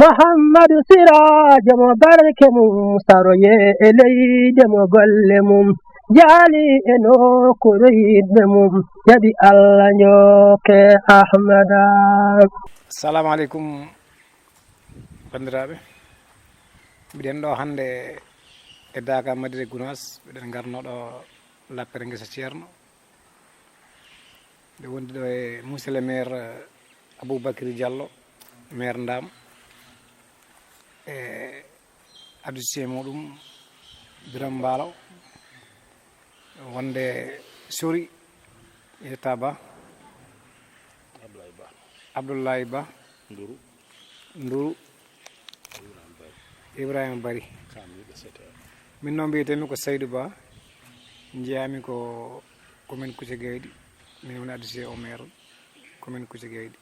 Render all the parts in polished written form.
محمد سراج مبارك مستروي إلي دم قلمم جالي إنو كريد مم يدي الله نيوك أحمد. السلام عليكم bandiraɓe mbiɗen ɗo hande e Daga Madire Gounass mbiɗen garno ɗo lappere Guessa Ceerno nde wondi ɗo e monsieur le maire Aboubacry Diallo maire Ndam e adducé muɗum Biram Mbalo wonde sori yetta Ba Abdoulaye Ba Nduru Ibrahima Bari min noon mbiyetemi ko Saydou Ba jeyami ko commune Kucce Gaydi min woni adducé au maire commune Kucce Gaydi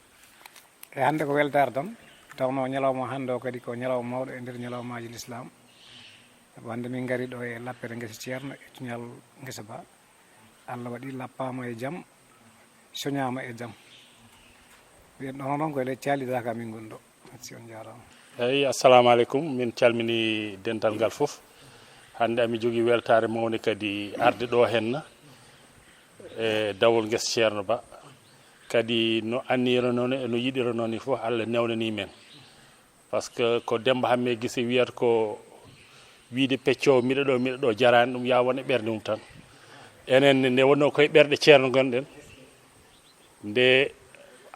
e hande ko weltare tan tawno ñalawma hande o kadi ko ñalawma mawɗo e nder ñalawmaji l'islam sabu hande min gari ɗo e lappere Guessa Ceerno e cuñal Guessa Ba Allah waɗi lappama e jaam soñama e jaam mbiyen ɗon noon koye le calidaka min gon ɗo merci on jarama. Hey, assalamu alaikum min calmini dental ngal fof hande ami jogi weltare mawni kadi arde ɗo henna e dawol Guessa Ceerno Ba kadi no annira noon e no yiɗira noon ni fof Allah newnani men par ce que ko Demba Hamme Guissé wiyata ko wiide peccowo miɗa ɗo jarani ɗum ya won e ɓerde mum tan enen nde wonno koye ɓerɗe ceerno gonɗen nde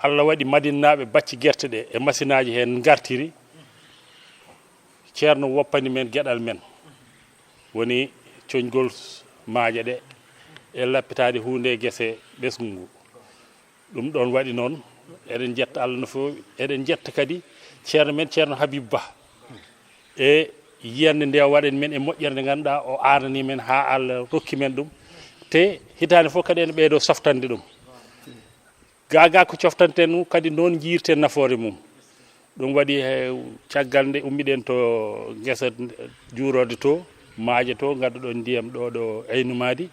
Allah waɗi madinaɓe bacci guerte ɗe e machine aji hen gartiri ceerno woppani men gueɗal men woni coñgol maaje ɗe e lappitade hunde guesse ɓesgu ngu ɗum ɗon waɗi noon eɗen jetta Allah no fewi eɗen jetta kadi ceerno men ceerno Habibou Ba e yiyande nde waɗen men e moƴƴere nde ganduɗa o arani men ha Allah rokki men ɗum te hitande fof kadi ene ɓeydo softande ɗum gaga ko coftanten ɗum kadi noon jiirten nafoore mum ɗum waɗi caggal nde ummiɗen to guessa juurode to maaje to gadduɗon ndiyam ɗo Aynumadi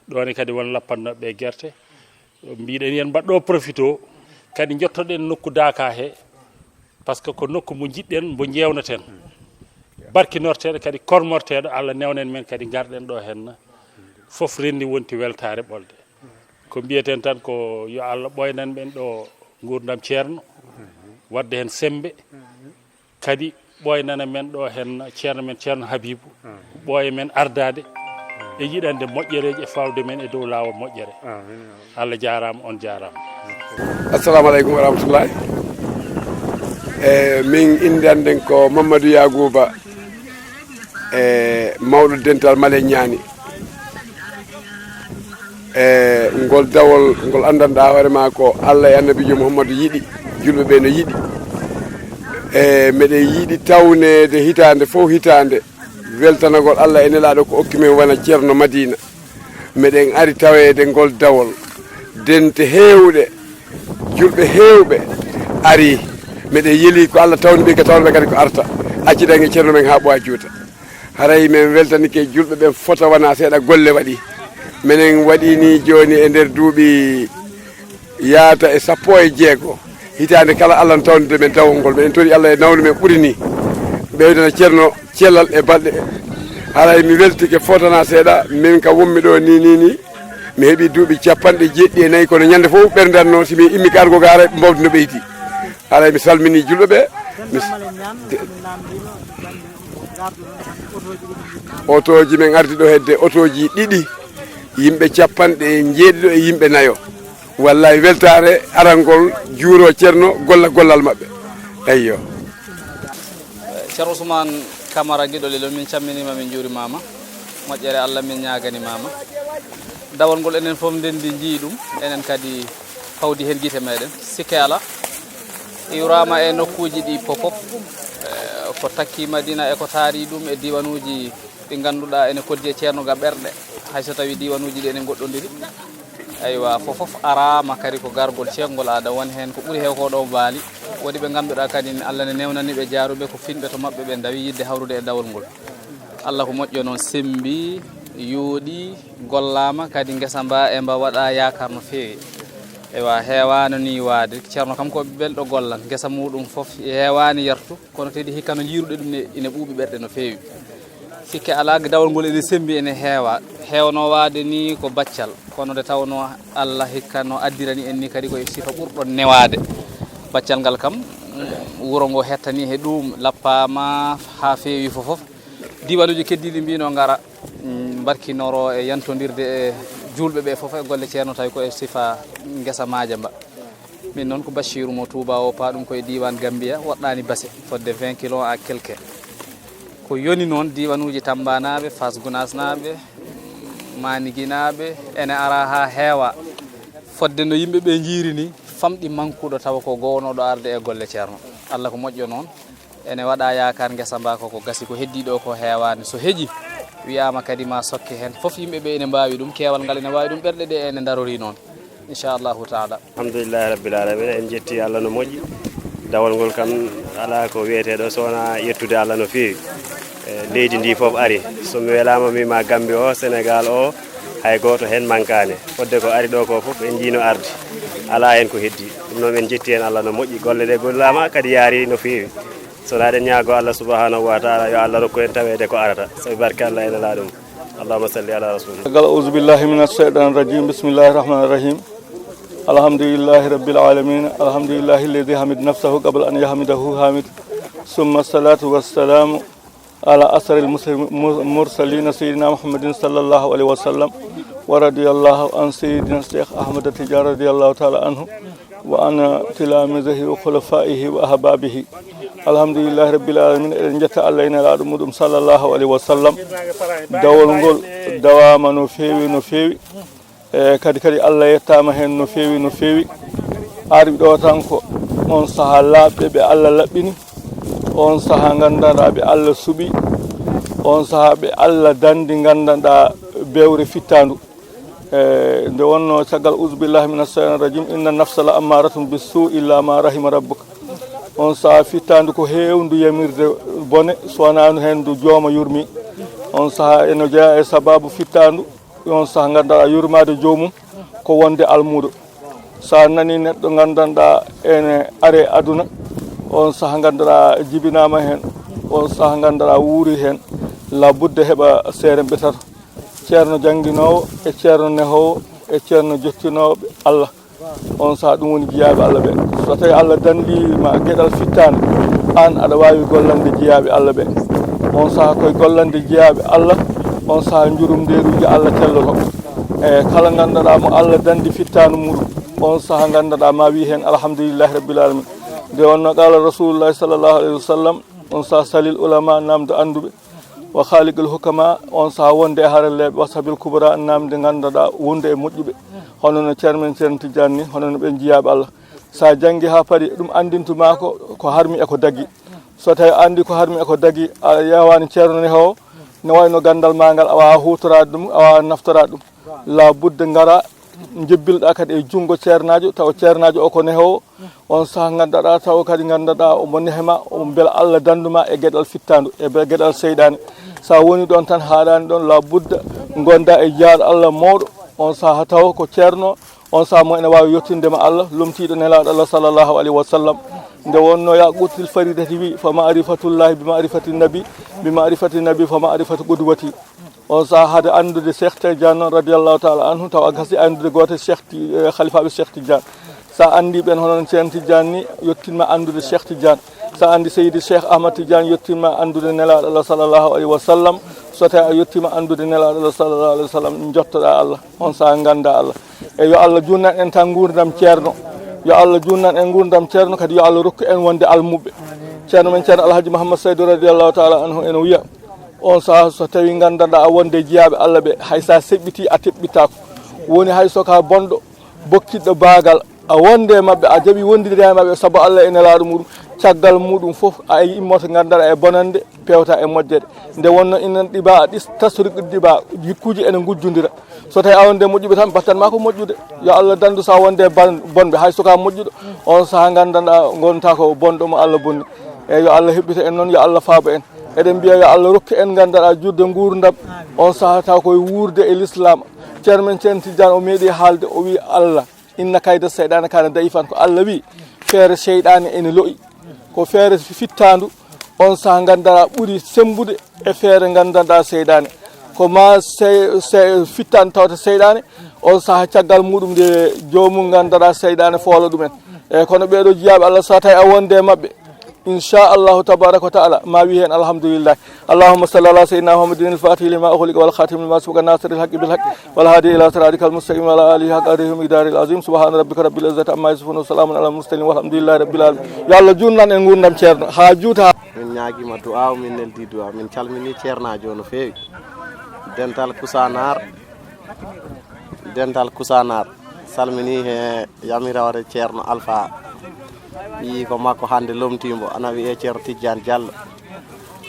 ɗone kadi won lappannoɓe guerte mbiɗen yen mbaɗɗo profite o kadi jottoɗen nokku Daka he par ce que ko nokku mo jiɗɗen mo jewnaten barkinorteɗo kadi kormorteɗo Allah newnen men kadi garɗen ɗo henna fof rendi wonti weltare ɓolde ko mbiyeten tan ko yo Allah ɓoynan men ɗo gurdam ceerno wadde hen sembe kadi ɓoynana men ɗo hen ceerno men ceerno Habibou ɓooya men ardade e yiɗande moƴƴereji e fawde men e dow lawol moƴƴere Allah jarama on jarama. Assalamu aleykum wa rahmatullahi min indanden ko Mamadou Yagouba mawɗo dental Male Ñaani ngol dawol ngol andanɗa hoorema ko Allah e annabijo Mouhamadou yiɗi julɓe ɓe no yiɗi meɗen yiiɗi tawnede hitande fof hitande weltanagol Allah e nelaɗo ko okki men wona ceerno Madina meɗen ari tawede ngol dawol dente hewɗe julɓe hewɓe ari meɗen yeeli ko Allah tawni ɓe ka tawno ɓe kadi ko arta accidange ceerno men ha ɓoya juuta haray men weltanike julɓe ɓen fota wona seeɗa golle waɗi menen waɗini joni e nder duuɓi yaata e 16 hitande kala Allah no tawnude men dawol ngol minen tori Allah e nawni men ɓuuri ni ɓeydana ceerno cellal e balɗe haray mi weltike fotana seeɗa min ka wonmi ɗo ni mi heeɓi duuɓi 74 kono ñande fof ɓerdan noon simi immi ka argo ga haray ɓe mbawdi no ɓeyti haray mi salmini julɓe ɓe otoji men ardi ɗo hedde otoji ɗiɗi yimɓe 90 e yimɓe 4 wallahi weltare arangol juuro ceerno gollal mabɓe eyyo. Ceerno Ousmane Camara giɗo lelol min camminima min juurimama moƴƴere Allah min ñaganimama dawol ngol enen fof ndendi jii ɗum enen kadi fawdi hen guite meɗen sikke ala iwrama e nokkuji ɗi pop ko takki Madina e ko taari ɗum e diwanuji ɗi ganduɗa ene koddi e ceerno ga ɓerɗe hayso tawi diwanuji ɗi enen goɗɗodiri aywa fofof arama kadi ko gargol ceerngol aɗa woni hen ko ɓuuri hew ko ɗo baali woɗi ɓe ganduɗa kadi Allah ne newnani ɓe jaaruɓe ko finɓe to mabɓe ɓe dawi yidde hawrude e dawol ngol Allah ko moƴƴo noon sembi yooɗi gollama kadi Guessa Ba e mba waɗa yakar no fewi ewa heewano ni waade ceerno kam ko belɗo gollan gesa muɗum fof heewani yartu kono tedi hikka no jiiruɗe ɗum ine ɓuuɓi ɓerɗe no feewi sikke ala dawol ngol ene sembi ene heewno waade ni ko baccal kono nde tawno Allah hikka no addirani en ni kadi koye sifa ɓurɗon newade baccal ngal kam wuro ngo hettani he ɗum lappama ha feewi fof diwanuji keddiɗi mbino ngara barkinoro e yantodirde e julɓe ɓe fof e golle ceerno tawi ko e sifa guesa Madiamba min noon ko Bachirou mo Touba o pa ɗum koye diwan Gambia woɗɗani basse fodde 20 kilo à quelque ko yoni noon diwanuji Tamba naɓe Fass Gounass naɓe Manigui naɓe ene ara ha heewa fodde no yimɓeɓe jiiri ni famɗi mankuɗo tawa ko gownoɗo arde e golle ceerno Allah ko moƴƴo noon ene waɗa yakar guesa mba koko gasi ko heddiɗo ko heewani so heeƴi wiyama kadi ma sokke hen foof yimɓeɓe ene mbawi ɗum keewal ngal ene wawi ɗum ɓerɗe ɗe ene darori noon inchallahu taala alhamdulillahi rabbil alamin en jetti Allah no moƴƴi dawol ngol kam ala ko wiyeteɗo sowona yettude Allah no fewi leydi ndi foof ari somi welama mima Gambie o Sénégal o hay goto hen mankane fodde ko ari ɗo ko foof en jiino arde ala hen ko heddi ɗum noon en jetti hen Allah no moƴƴi golle ɗe gollama kadi yaari no fewi sona eɗen ñaago Allah subhanahu wa taala yo Allah rokku en tawede ko arata sabi barke Allah ene la ɗum allahumma salli ala rasulillah auzu billahi minash shaitanir rajim bismillahir rahmanir rahim alhamdulillahi rabbil alamin alhamdulillahi alladhi hamid nafsahu qabla an yahmidahu hamid summa salatu wassalamu ala asril mursalin sayyidina muhammadin sallallahu alaihi wasallam wa radiyallahu an sayyidina Sheikh Ahmad Tidiane radiyallahu ta'ala anhu wa an tilamizihi wa khulafaihi wa ahbabihi alhamdulillahi rabbil alamin en jetta Allah ina laɗum muɗum sallallahu alaihi wasallam dawol ngol dawama no fewi kadi Allah yettama hen no fewi ari ɗo tan ko on saha labɓe ɓe Allah laɓɓini on saha gandanɗa ɓe Allah suuɓi on saha ɓe Allah dandi gandanɗa bewre fittandu nde wonno caggal uzubillahi minash shaitanir rajim inna nafsa la ammaratun bisu illa ma rahima rabbuka on saha fittandu ko hewndu yamirde bone sowonano hen du jooma yurmi on saha ene jeeya e sababu fittandu on saha gandanɗa yurmade jomum ko wonde almuɗo sa nani neɗɗo gandanɗa ene are aduna on saha gandanɗa jibinama hen on saha gandanɗa wuuri hen labudde heɓa seere betata ceerno jangguinowo e ceerno nehowo e ceerno jottinoɓe Allah on saha ɗum woni jiyaɓe Allah ɓe so tawi Allah dandima gueɗal fittande an aɗa wawi gollande jiyaɓe Allah ɓe on saha koye gollande jiyaɓe Allah on saha jurumderuji Allah telloto e kala gandanɗa mo Allah dandi fittanu muɗum on saha gandanɗa ma wi hen alhamdulillahi rabbil alamin nde wonno qala rasulullahi sallallahu alayhi wa sallam on saha salil ulama namde anduɓe wa khaliqul hukama on saha wonde e haralleɓe wasabil kubra namde gandanɗa wonde e moƴƴuɓe hono no ceermen Ceerno Tidiane ni hono no ɓe jiyaɓe Allah sa janggi ha paari ɗum andintuma ko harmi eko dagui so tawi andi ko harmi eko dagui a yewani ceerno ne ho ne wayno gandal ma ngal a wawa hutorade ɗum a wawa naftorade ɗum la budde gara jebbilɗa kadi e junggo ceernajo taw ceernajo o ko nehowo on saha gandaɗa taw kadi gandaɗa omo nehema omo beela Allah danduma e gueɗal fittandu e gueɗal seyɗane sa woni ɗon tan haɗani ɗon la budda gonda e jaaɗo Allah mawɗo on saha taw ko ceerno on saha mo ene wawi yettindema Allah lomtiɗo nelaɗo Allah sallallahu alayhi wa sallam nde wonno ya qutil faridati wi fa ma'rifatullahi bi ma'rifati nabi fa ma'rifatu qudwati on saha hade andude Cheikh Tidiane noon radiallahu taala anhu taw a gasi andude goto khalifaɓe Cheikh Tidiane sa andi ɓen honon Ceerno Tidiane ni yettinma andude Cheikh Tidiane sa andi Seydi Cheikh Ahmad Tidiane yettinma andude nelaɗo Allah sallallahu alayhi wa sallam so tawi a yettima andude nelaɗo Allah sallallahu alayhi wa sallam jottoɗa Allah on saha ganda Allah e yo Allah junnan en tan gurdam ceerno yo Allah junnan en gurdam ceerno kadi yo Allah rokku en wonde almuɓe ceerno men ceerno Alhaji Mouhammad Saydou radiallahu taala anhu ene wiya on saha so tawi gandanɗa a wonde jiyaɓe Allah ɓe hay sa seɓɓiti a teɓɓitako woni hay soka bonɗo bokkiɗɗo baagal a wonde mabɓe a jaaɓi wondide e mabɓe saabu Allah e nelaɗo muɗum caggal muɗum foof a immoto gandaɗa e bonande pewta e moƴƴede nde wonno inen ɗiba a tasriqu ɗiba jikkuji ene gujjodira so tawi a wonde moƴƴuɓe tan battanma ko moƴƴude yo Allah dandu sa wonde bonɓe hay soka moƴƴuɗo on saha gandanɗa gonta ko bonɗo mo Allah bonni e yo Allah heɓɓita en noon yo Allah faabo en eɗen mbiya yo Allah rokku en gandaɗa jurde gurdam on saha taw koye wurde e l'islam ceerno men Ceerno Tidiane o meeɗi haalde o wi Allah inna kayda seyɗane kana dayifan ko Allah wi feere seyɗane ene lo'i ko feere fittandu on saha gandara ɓuuri sembude e feere gandanɗa seyɗane ko ma fittan tawta seyɗane on saha caggal muɗum nde jomum gandanɗa seyɗane foola ɗumen eyyi kono ɓeɗo jiyaɓe Allah so tawi a wonde mabɓe inchallahu tabaraka wa taala ma wi hen alhamdulillah allahumma salli ala sayyidina muhammadin al-fatih lima ughliqa wal khatim lima sabaqa nasir al-haqqi bil haqqi wal hadi ila siratikal mustaqim wa ala alihi haqqa qadrihi miqdaril azim subhana rabbika rabbil izzati amma yasifun wa salamun ala mursalin walhamdulillahi rabbil alamin yo Allah junnan en gurdam ceerno ha juuta min ñaguima du'aw min neldi du'aw min calmini ceernajo no fewi dental kusanar salmini he yamirawre ceerno alpha yi ko makko hande lomtimbo ana wiye ceerno Tidiane Diallo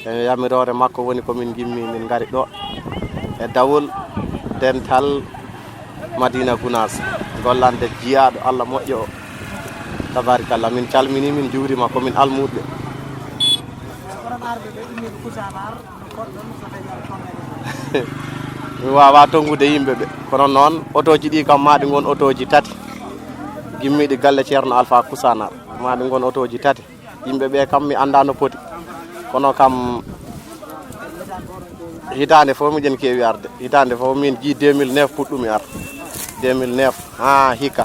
e yamirore makko woni komin gimmi min gari ɗo e dawol dental Madina Gounass gollande jiyaɗo Allah moƴƴo o tabarikallah min calmini min juurima komin almuɗɓe mi wawa tongude yimɓeɓe kono noon otoji ɗi kam maɗi gon otoji tati gimmiɗi galle ceerno Alpha Kusanar maɗi gon otoji tati yimɓeɓe kam mi anda no poti kono kam hitande fof miɗen kewi arde hitande fof min ji 2009 puɗɗumi ar 2009 ha hikka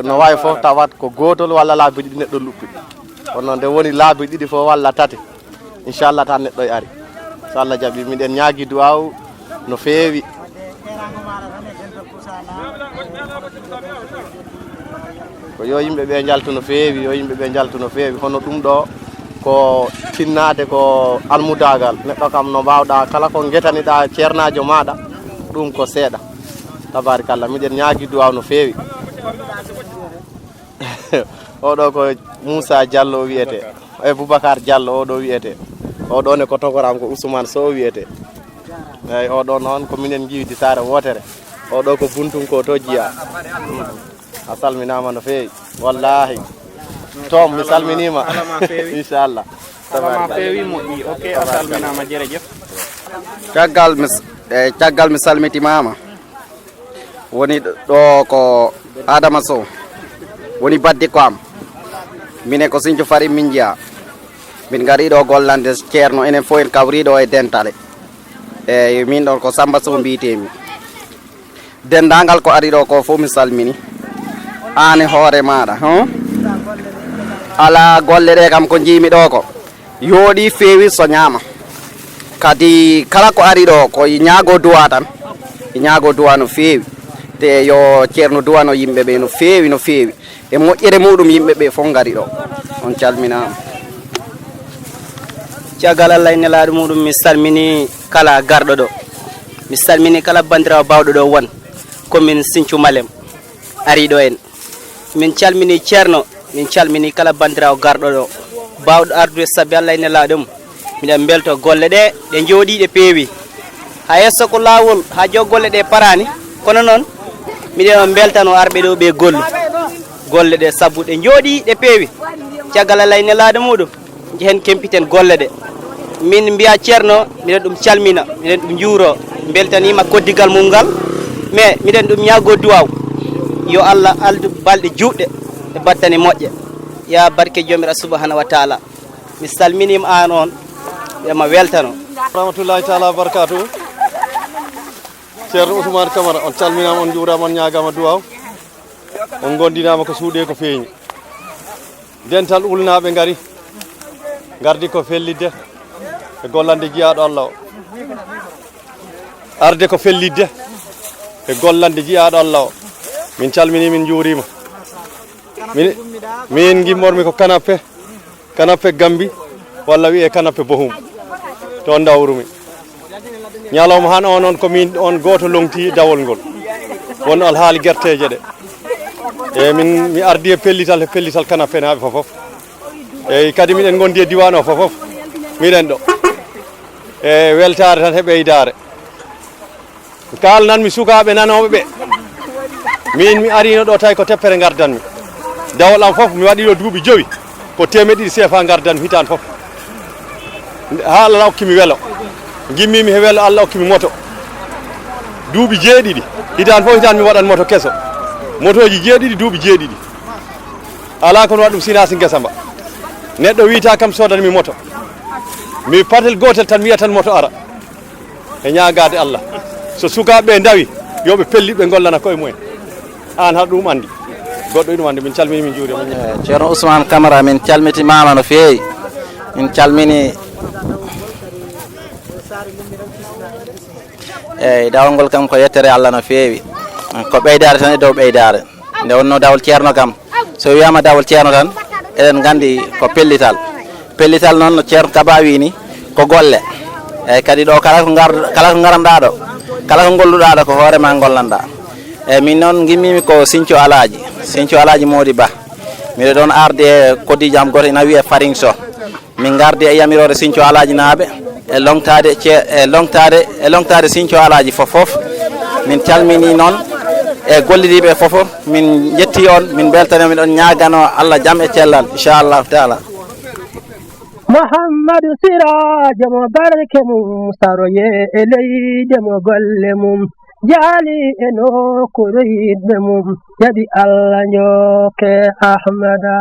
no wawi fof tawat ko gotol walla laabi ɗiɗi neɗɗo luppi kono nde woni laabi ɗiɗi fof walla tati inchallah tan neɗɗo e ari so Allah jaaɓi miɗen ñaagui duwaw no feewi ko yo yimɓeɓe jaltu no feewi yo yimɓeɓe jaltu no feewi hono ɗum ɗo ko tinnade ko almudagal neɗɗo kam no mbawɗa kala ko guetaniɗa ceernajo maɗa ɗum ko seeɗa tabarikallah miɗen ñaagui duwaw no feewi oɗo ko Moussa Diallo wiyete e Boubacar Diallo oɗo wiyete oɗo ne ko togoram ko Ousmane Sow wiyete eyyi oɗo noon ko minen jiwdi saare wotere oɗo ko buntum ko to jiya a salminama no feewi wallahi tom mi salminima inchallah alama feewi moƴƴi ok a salminama jerejef caggal mi salmitimama woni ɗo ko Adama Sow woni baddi ko am mine ko Sinthiou Fari min jiya min gariɗo gollande ceerno enen fof en kawriɗo e dentale eyyi min ɗon ko Samba Sow mbitemi dendagal ko ari ɗo ko fof mi salmini an e hoore maɗa ala golle ɗe kam ko jimi ɗo ko yooɗi feewi so ñaama kadi kala ko ari ɗo ko ñaago duwa tan ñaago duwa no feewi te yo ceerno duwano yimɓeɓe no feewi no feewi e moƴƴere muɗum yimɓeɓe fof gari ɗo on calminama caggal Allah e nelaɗo muɗum mi salmini kala garɗo ɗo mi salmini kala bandirawo bawɗo ɗo won commune Sinthiou Malem ariɗo en min calmini ceerno min calmini kala bandirawo garɗo ɗo bawɗo ardude saabi Allah e nelaɗo mum miɗen belto golle ɗe ɗe jooɗi ɗe peewi ha yesso ko lawol ha jo golle ɗe parani kono noon miɗen on beltano arɓe ɗo ɓe golle ɗe saabu ɗe jooɗi ɗe peewi caggal Allah e nelaɗo muɗum jehen kempiten golle ɗe min mbiya ceerno miɗen ɗum calmina miɗen ɗum juuro beltanima koddigal mum ngal mais miɗen ɗum ñaago duwaw yo Allah aldu balɗe juɗɗe e battane moƴƴe ya barke jomiraɗo subhanahu wa taala mi salminima an on ɓema weltano rahmatullahi taala barakatuhu ceerno Ousmane Camara on calminama on juurama on ñagama duwaw on gondinama ko suuɗe ko feeñi dental ulnaɓe gari gardi ko fellidde e gollande jiyaɗo Allah o arde ko fellidde e gollande jiyaɗo Allah o min calmini min juurima min gimmormi ko kanappe Gambi walla wiye kanappe Bohum to dawrumi ñalawma han o noon komin on goto longti dawol ngol won alhaali guerteje ɗe e mi ardi e pellital kanappe naɓe fofof eyyi kadi miɗen gondi e diwan o fofof miɗen ɗo e weltare tan e ɓeydare kalnanmi sukaɓe nanoɓe ɓe min mi arino ɗo tawi ko teppere gardanmi dawol am fof mi waɗi ɗo duuɓi 5 ko temeɗɗiɗi CFA gardanmi hitande fof ha Allah hokkimi weelo gimmimi he weelo Allah hokkimi moto duuɓi 7 hitande fof hitande mi waɗan moto kesso motoji jeeɗiɗi duuɓi jeeɗiɗi ala kono waɗa ɗum sinasi guesa mba neɗɗo wiita kam sodanmi moto mi patel gotel tan wiya tan moto ara e ñagade Allah so sukaɓe dawi yoɓe pelli ɓe gollana koye mumen an haɗa ɗum andi goɗɗo ɗum andi min calmini min juuri ceerno Ousmane Camara min calmitimama no feewi min calmini eyyi dawol ngol kam ko yettere Allah no feewi ko ɓeydare tan e dow ɓeydare nde wonno dawol ceerno kam so wiyama dawol ceerno tan eɗen gandi ko pellital noon no ceerno Kaba wi ni ko golle eyyi kadi ɗo kala ko garanɗa ɗo kala ko golluɗa ɗo ko hoorema gollanɗa eyyi min noon gimmimi ko Sinthiou Alaji Mody Ba miɗo ɗon arde e koddijo am goto ina wiye Faring So min gardi e yamirore Sinthiou Alaji naaɓe e longtade Sinthiou Alaji fof min calmini noon e gollidiɓe fof min jetti on min beltani min ɗon ñagano Allah jaam e cellal inchallahu taala Muhammadu Sirajo mo barke mum saroye e leyde mo golle mum jaali e nokkure yidɓe mum jaɓi Allah njokke Ahmada